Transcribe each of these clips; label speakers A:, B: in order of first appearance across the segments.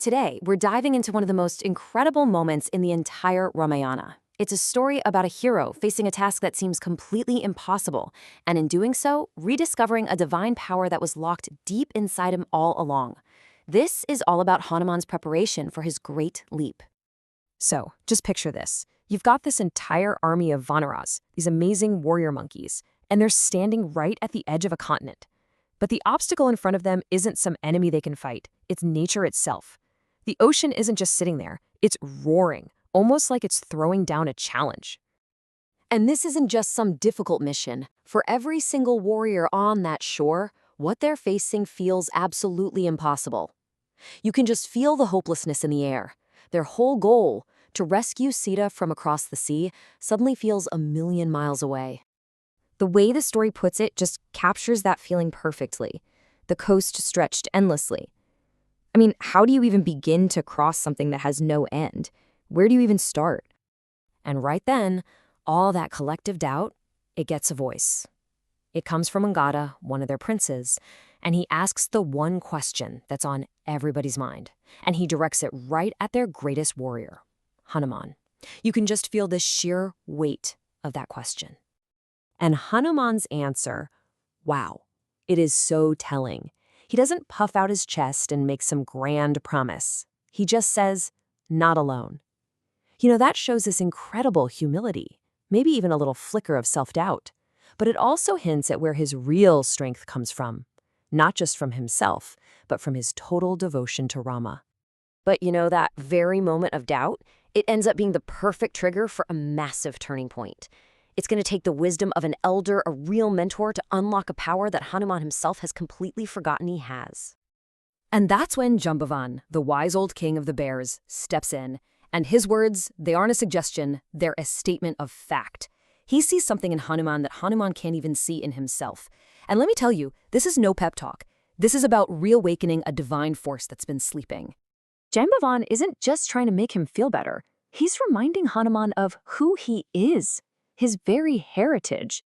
A: Today, we're diving into one of the most incredible moments in the entire Ramayana. It's a story about a hero facing a task that seems completely impossible, and in doing so, rediscovering a divine power that was locked deep inside him all along. This is all about Hanuman's preparation for his great leap. So, just picture this. You've got this entire army of Vanaras, these amazing warrior monkeys, and they're standing right at the edge of a continent. But the obstacle in front of them isn't some enemy they can fight, it's nature itself. The ocean isn't just sitting there, it's roaring, almost like it's throwing down a challenge. And this isn't just some difficult mission. For every single warrior on that shore, what they're facing feels absolutely impossible. You can just feel the hopelessness in the air. Their whole goal, to rescue Sita from across the sea, suddenly feels a million miles away. The way the story puts it just captures that feeling perfectly. The coast stretched endlessly. I mean, how do you even begin to cross something that has no end? Where do you even start? And right then, all that collective doubt, it gets a voice. It comes from Angada, one of their princes, and he asks the one question that's on everybody's mind, and he directs it right at their greatest warrior, Hanuman. You can just feel the sheer weight of that question. And Hanuman's answer, wow, it is so telling. He doesn't puff out his chest and make some grand promise. He just says, not alone. That shows this incredible humility, maybe even a little flicker of self-doubt. But it also hints at where his real strength comes from, not just from himself, but from his total devotion to Rama. But that very moment of doubt, it ends up being the perfect trigger for a massive turning point. It's going to take the wisdom of an elder, a real mentor, to unlock a power that Hanuman himself has completely forgotten he has. And that's when Jambavan, the wise old king of the bears, steps in. And his words, they aren't a suggestion, they're a statement of fact. He sees something in Hanuman that Hanuman can't even see in himself. And let me tell you, this is no pep talk. This is about reawakening a divine force that's been sleeping. Jambavan isn't just trying to make him feel better. He's reminding Hanuman of who he is. His very heritage.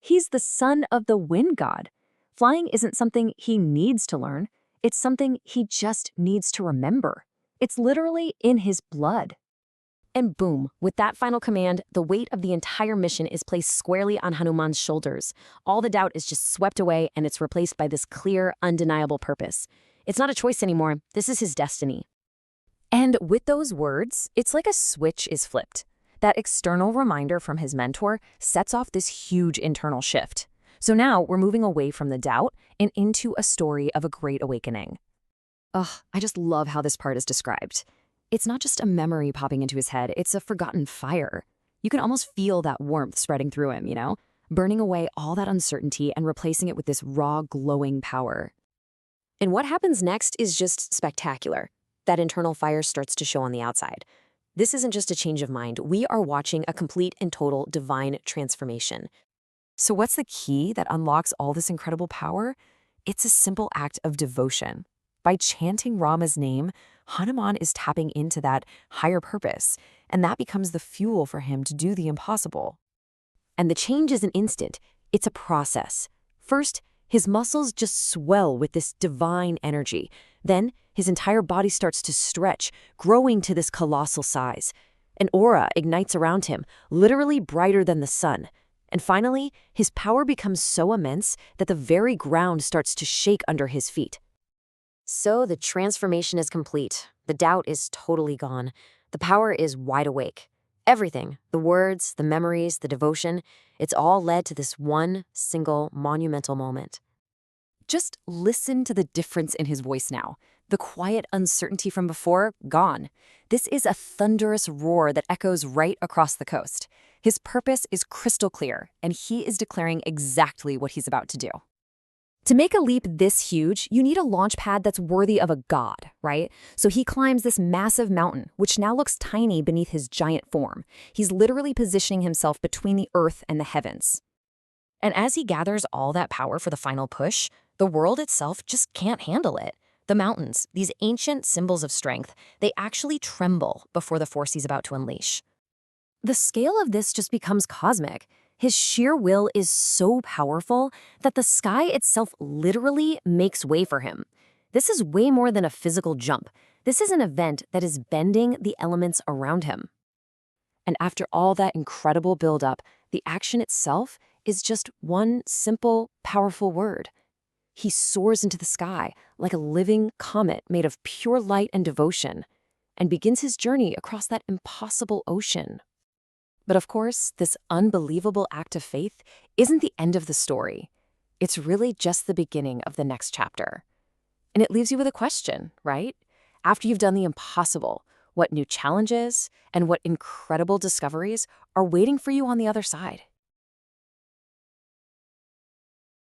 A: He's the son of the wind god. Flying isn't something he needs to learn. It's something he just needs to remember. It's literally in his blood. And boom, with that final command, the weight of the entire mission is placed squarely on Hanuman's shoulders. All the doubt is just swept away, and it's replaced by this clear, undeniable purpose. It's not a choice anymore. This is his destiny. And with those words, it's like a switch is flipped. That external reminder from his mentor sets off this huge internal shift. So now we're moving away from the doubt and into a story of a great awakening. I just love how this part is described. It's not just a memory popping into his head, it's a forgotten fire. You can almost feel that warmth spreading through him, burning away all that uncertainty and replacing it with this raw, glowing power. And what happens next is just spectacular. That internal fire starts to show on the outside. This isn't just a change of mind. We are watching a complete and total divine transformation. So what's the key that unlocks all this incredible power? It's a simple act of devotion. By chanting Rama's name, Hanuman is tapping into that higher purpose, and that becomes the fuel for him to do the impossible. And the change isn't instant. It's a process. First, his muscles just swell with this divine energy. Then, his entire body starts to stretch, growing to this colossal size. An aura ignites around him, literally brighter than the sun. And finally, his power becomes so immense that the very ground starts to shake under his feet. So the transformation is complete. The doubt is totally gone. The power is wide awake. Everything, the words, the memories, the devotion, it's all led to this one single monumental moment. Just listen to the difference in his voice now. The quiet uncertainty from before, gone. This is a thunderous roar that echoes right across the coast. His purpose is crystal clear, and he is declaring exactly what he's about to do. To make a leap this huge, you need a launch pad that's worthy of a god, right? So he climbs this massive mountain, which now looks tiny beneath his giant form. He's literally positioning himself between the earth and the heavens. And as he gathers all that power for the final push, the world itself just can't handle it. The mountains, these ancient symbols of strength, they actually tremble before the force he's about to unleash. The scale of this just becomes cosmic. His sheer will is so powerful that the sky itself literally makes way for him. This is way more than a physical jump. This is an event that is bending the elements around him. And after all that incredible buildup, the action itself is just one simple, powerful word. He soars into the sky like a living comet made of pure light and devotion, and begins his journey across that impossible ocean. But of course, this unbelievable act of faith isn't the end of the story. It's really just the beginning of the next chapter. And it leaves you with a question, right? After you've done the impossible, what new challenges and what incredible discoveries are waiting for you on the other side?